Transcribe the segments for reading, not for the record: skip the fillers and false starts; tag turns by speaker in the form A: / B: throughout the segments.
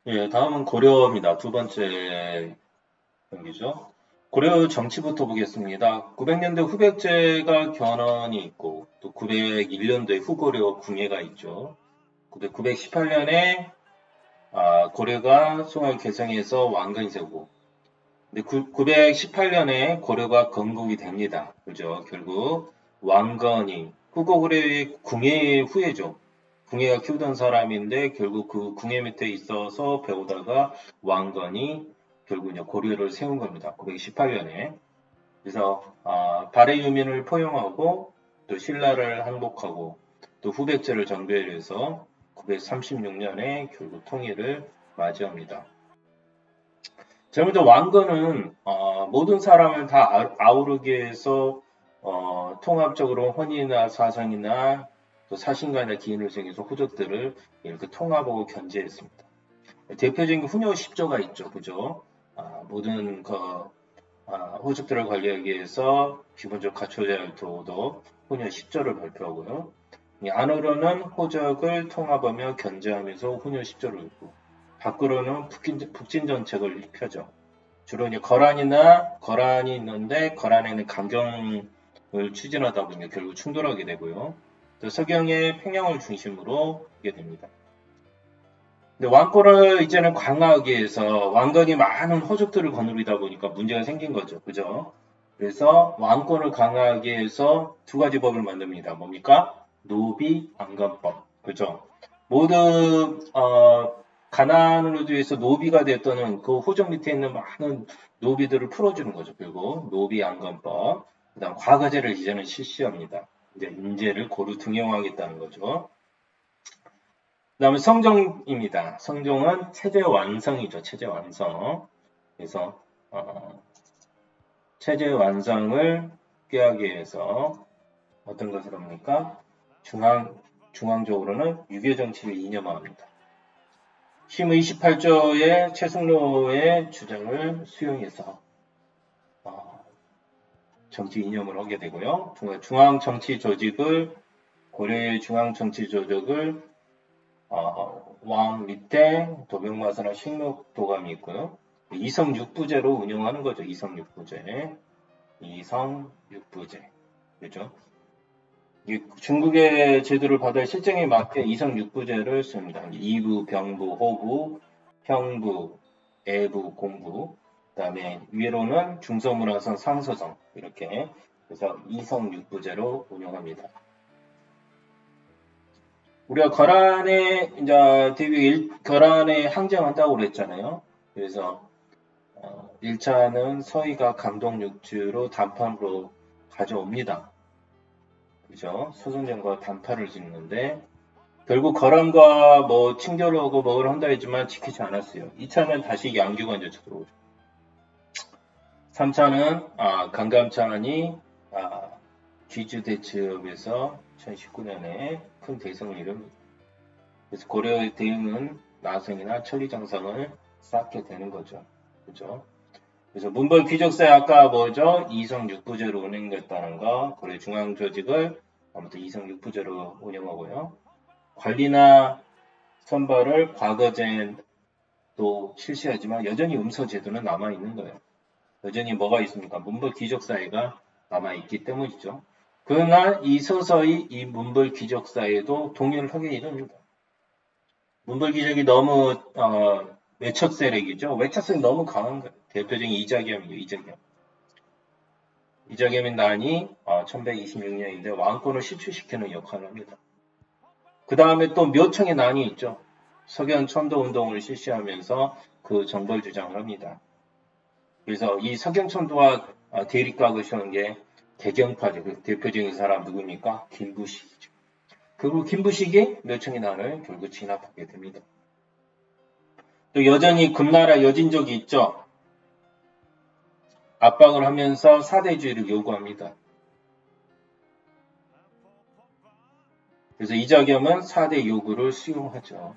A: 예, 다음은 고려입니다. 두 번째 경기죠. 고려 정치부터 보겠습니다. 900년대 후백제가 견훤이 있고, 또 901년도에 후고려 궁예가 있죠. 918년에 고려가 송을 개성해서 왕건이 되고, 근데 918년에 고려가 건국이 됩니다. 그죠? 결국 왕건이 후고구려의 궁예 후예죠. 궁예가 키우던 사람인데 결국 그 궁예 밑에 있어서 배우다가 왕건이 결국 이제 고려를 세운 겁니다. 918년에. 그래서 발해 유민을 포용하고 또 신라를 항복하고 또 후백제를 정별해서 936년에 결국 통일을 맞이합니다. 제가 먼저 왕건은 모든 사람을 다 아우르기 위해서 통합적으로 혼인이나 사상이나 또 사신간의 기인을 정해서 호족들을 이렇게 통합하고 견제했습니다. 대표적인 후녀 10조가 있죠, 그죠? 모든 호족들을 관리하기 위해서 기본적으로 갖춰져야 할 도도 후녀 10조를 발표하고요. 이 안으로는 호적을 통합하며 견제하면서 후녀 10조를 읽고 밖으로는 북진 정책을 펴죠. 주로 이제 거란이 있는데 거란에는 강경을 추진하다 보니 결국 충돌하게 되고요. 또 서경의 평양을 중심으로 하게 됩니다. 근데 왕권을 이제는 강화하기 위해서 왕건이 많은 호족들을 거느리다 보니까 문제가 생긴 거죠. 그죠? 그래서 왕권을 강화하기 위해서 두 가지 법을 만듭니다. 뭡니까? 노비 안건법. 그죠? 모든 가난을 위해서 노비가 됐던 그 호족 밑에 있는 많은 노비들을 풀어주는 거죠. 그리고 노비 안건법. 그다음 과거제를 이제는 실시합니다. 이제 인재를 고루 등용하겠다는 거죠. 그다음에 성종입니다. 성종은 체제 완성이죠. 체제 완성. 그래서 체제 완성을 꾀하기 위해서 어떤 것을 합니까? 중앙적으로는 유교 정치를 이념화합니다. 심의 28조의 최승로의 주장을 수용해서 정치 이념을 하게 되고요. 중앙 정치 조직을 고려의 중앙 정치 조직을 왕 밑에 도병마사나 식목도감이 있고요. 이성육부제로 운영하는 거죠. 이성육부제. 이성육부제. 그죠? 중국의 제도를 받아 실정에 맞게 이성육부제를 씁니다. 이부, 병부, 호부, 형부, 애부, 공부. 그다음에 위로는 중서문화선, 상서성 이렇게 그래서 이성육부제로 운영합니다. 우리가 거란에 이제 거란에 항쟁한다고 그랬잖아요. 그래서 1차는 서희가 감독육주로 단판으로 가져옵니다. 그죠? 소송전과 단판을 짓는데 결국 거란과 뭐 친결하고 뭐를 한다 했지만 지키지 않았어요. 2차는 다시 양규가 이제 들어오죠. 3차는 강감찬이 귀주대첩에서 2019년에 큰 대성을 이룹니다. 그래서 고려의 대응은 나성이나 천리장성을 쌓게 되는 거죠. 그죠? 그래서 문벌 귀족사에 아까 뭐죠? 이성육부제로 운영됐다는 거, 고려 중앙조직을 아무튼 이성육부제로 운영하고요. 관리나 선발을 과거제도 실시하지만 여전히 음서제도는 남아있는 거예요. 여전히 뭐가 있습니까? 문벌 귀족사회가 남아있기 때문이죠. 그러나 이 서서히 이 문벌 귀족사회도 동요를 하게 이릅니다. 문벌 귀족이 너무 외척 세력이죠. 외척성이 너무 강한 거예요. 대표적인 이자겸이죠. 이자겸. 이자겸의 난이 1126년인데 왕권을 실추시키는 역할을 합니다. 그 다음에 또 묘청의 난이 있죠. 석연 천도운동을 실시하면서 그 정벌 주장을 합니다. 그래서 이 석연천도와 대립각을 세운 게 개경파죠. 그 대표적인 사람 누굽니까? 김부식이죠. 그리고 김부식이 묘청의 난을 결국 진압하게 됩니다. 또 여전히 금나라 여진족이 있죠. 압박을 하면서 사대주의를 요구합니다. 그래서 이자겸은 사대 요구를 수용하죠.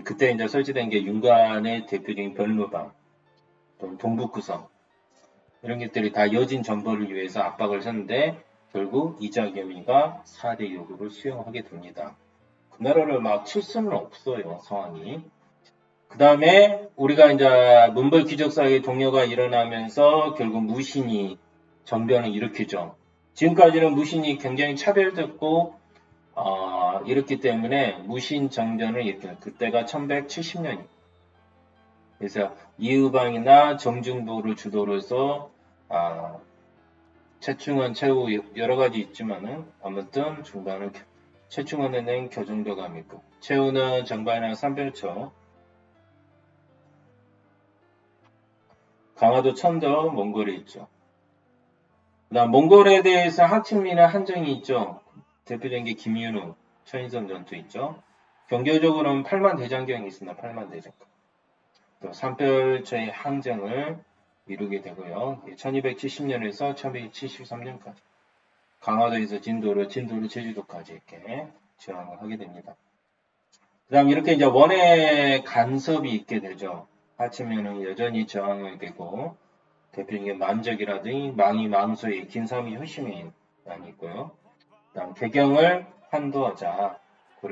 A: 그때 이제 설치된 게 윤관의 대표적인 변루방, 또 동북구성 이런 것들이 다 여진 전벌을 위해서 압박을 했는데 결국 이자겸이가 사대 요구를 수용하게 됩니다. 그 나라를 막 칠 수는 없어요, 상황이. 그 다음에 우리가 이제 문벌 귀족사회의 동요가 일어나면서 결국 무신이 정변을 일으키죠. 지금까지는 무신이 굉장히 차별됐고 이렇기 때문에 무신 정변을 일으켜요. 그때가 1170년이에요. 그래서 이의방이나 정중부를 주도로 해서 최충원, 최후 여러 가지 있지만은 아무튼 중반은 최충원에는 교정도감이 있고 최후는 정반이나 삼별초 강화도 천도 몽골이 있죠. 그다음 몽골에 대해서 하층민의 한정이 있죠. 대표적인 게 김윤우, 천인선 전투 있죠. 경제적으로는 8만 대장경이 있습니다. 8만 대장경. 또 삼별초의 항쟁을 이루게 되고요. 1270년에서 1273년까지 강화도에서 진도로 제주도까지 이렇게 저항을 하게 됩니다. 그 다음 이렇게 이제 원의 간섭이 있게 되죠. 하층민은 여전히 저항을 되고 대표적인 게 만적이라든지 망이 망소의 긴삼이 효심이 많이 있고요. 그다음 개경을 환도하자.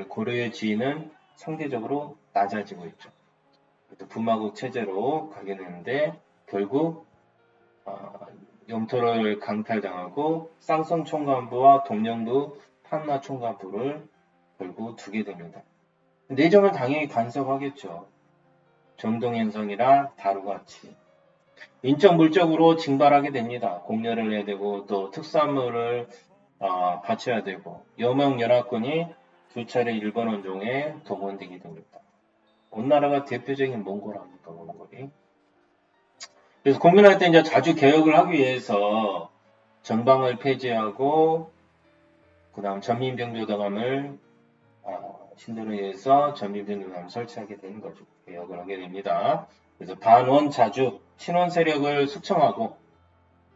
A: 고려의 지위는 상대적으로 낮아지고 있죠. 부마국 체제로 가게 되는데 결국 영토를 강탈당하고 쌍성 총관부와 동령도 판나 총관부를 결국 두게 됩니다. 내정을 당연히 간섭하겠죠. 정동현성이라 다루같이. 인적 물적으로 징발하게 됩니다. 공여를 해야 되고 또 특산물을 바쳐야 되고 여명연합군이 두 차례 일본 원종에 동원되게 됩니다. 온 나라가 대표적인 몽골 아닙니까, 몽골이. 그래서 공민할 때 이제 자주 개혁을 하기 위해서 전방을 폐지하고 그 다음 전민병조당함을 신도를 위해서 전민병조당함을 설치하게 되는 거죠. 개혁을 하게 됩니다. 그래서 반원 자주 친원 세력을 수청하고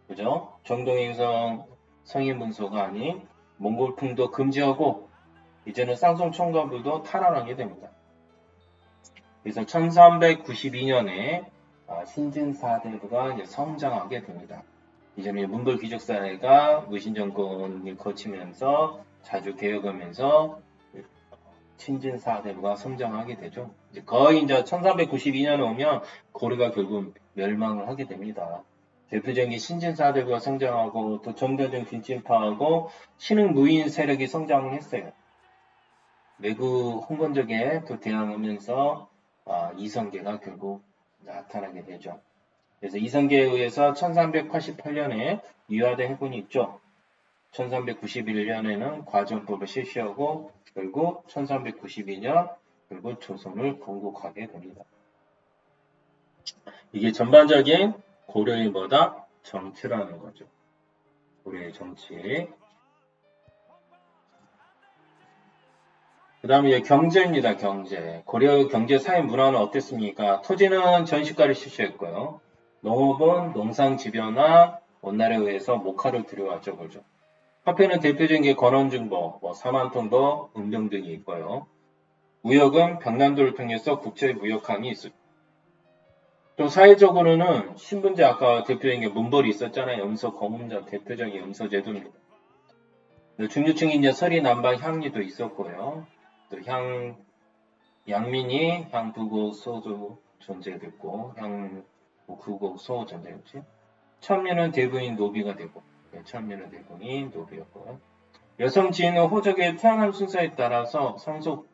A: 그죠? 정동행성 성인 문서가 아닌 몽골풍도 금지하고 이제는 쌍송 총관부도 탈환하게 됩니다. 그래서 1392년에 신진사대부가 이제 성장하게 됩니다. 이제는 문벌 귀족사회가 무신정권을 거치면서 자주 개혁하면서 신진사대부가 성장하게 되죠. 이제 거의 이제 1392년에 오면 고려가 결국 멸망을 하게 됩니다. 대표적인 신진사대부가 성장하고 또 정대중 빈진파하고 신흥 무인 세력이 성장을 했어요. 매구 홍건적에 또 대항하면서 이성계가 결국 나타나게 되죠. 그래서 이성계에 의해서 1388년에 유화대 해군이 있죠. 1391년에는 과정법을 실시하고 결국 1392년 결국 조선을 건국하게 됩니다. 이게 전반적인 고려의 뭐다? 정치라는 거죠. 고려의 정치. 그 다음에 경제입니다. 경제. 고려 경제 사회 문화는 어땠습니까? 토지는 전시가를 실시했고요. 농업은 농상지변화, 원날에 의해서 목화를 들여왔죠. 그죠? 화폐는 대표적인 게 건원중보, 사만통보, 은병 등이 있고요. 무역은 병난도를 통해서 국제 무역함이 있어요. 또 사회적으로는 신분제 아까 대표적인 게 문벌이 있었잖아요. 염소 거문자 대표적인 염소제도입니다. 중류층이 이제 서리 남방 향리도 있었고요. 또 양민이 향부곡 소도 존재됐고 향구곡 소 존재였지. 천민은 대부인 노비가 되고 천민은 대부인 노비였고요. 여성 지인은 호적의 태어난 순서에 따라서 상속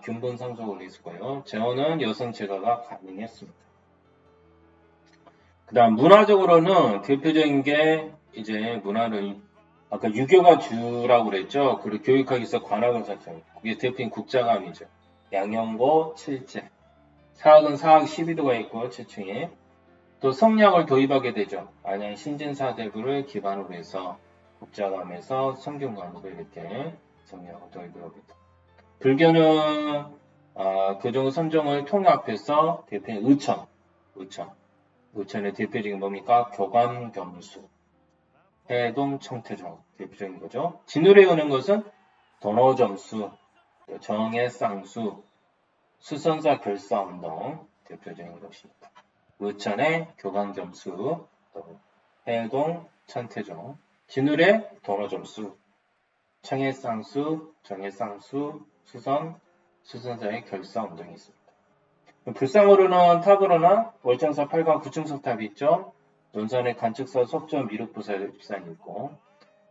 A: 균본 상속을 했고요. 재혼은 여성 제가가 가능했습니다. 그 다음 문화적으로는 대표적인 게 이제 문화를 아까 유교가 주라고 그랬죠. 그리고 교육하기 위해서 관학을 샀죠. 그게 대표인 국자감이죠. 양형고 7제. 사학은 사학 12도가 있고 7층에 또 성량을 도입하게 되죠. 안양 신진사대부를 기반으로 해서 국자감에서 성균관으로 이렇게 성량을 도입을 합니다. 불교는 교종 선종을 통합해서 대표인 의천의 대표적인 뭡니까? 교감겸수, 해동, 청태종 대표적인 거죠. 진울에 오는 것은 도노점수, 정해쌍수, 수선사 결사운동 대표적인 것입니다. 의천의 교감겸수, 해동, 천태종, 진울의 도노점수, 청해쌍수, 정해쌍수, 수선사의 결사운동이 있습니다. 불상으로는 탑으로나 월장사 8강 구층석탑이 있죠. 논산의 관측사 석전 미륵부산이 있고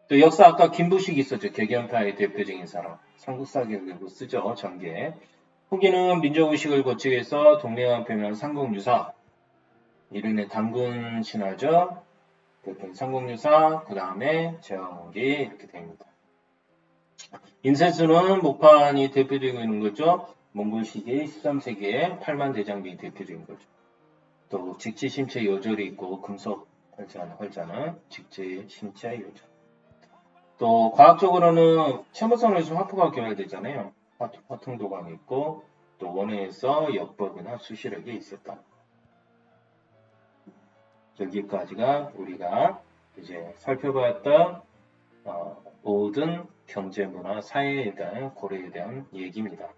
A: 또 역사 아까 김부식이 있었죠. 개견파의 대표적인 사람. 삼국사기도 쓰죠. 전개. 후기는 민족의식을 거치기 위해서 동맹왕 표명한 삼국유사. 이른의 단군 신화죠. 삼국유사, 그 다음에 제왕기 이렇게 됩니다. 인쇄수는 목판이 대표적이고 있는 거죠. 몽골 시기 13세기에 8만 대장경이 대표적인 거죠. 또 직지 심체 요절이 있고 금속 활자는 직지 심체 요절. 또 과학적으로는 첨부선에서 화포가 개발되잖아요. 화통도관이 있고 또 원해에서 역법이나 수시력이 있었다. 여기까지가 우리가 이제 살펴봤던 모든 경제문화 사회에 대한 고려에 대한 얘기입니다.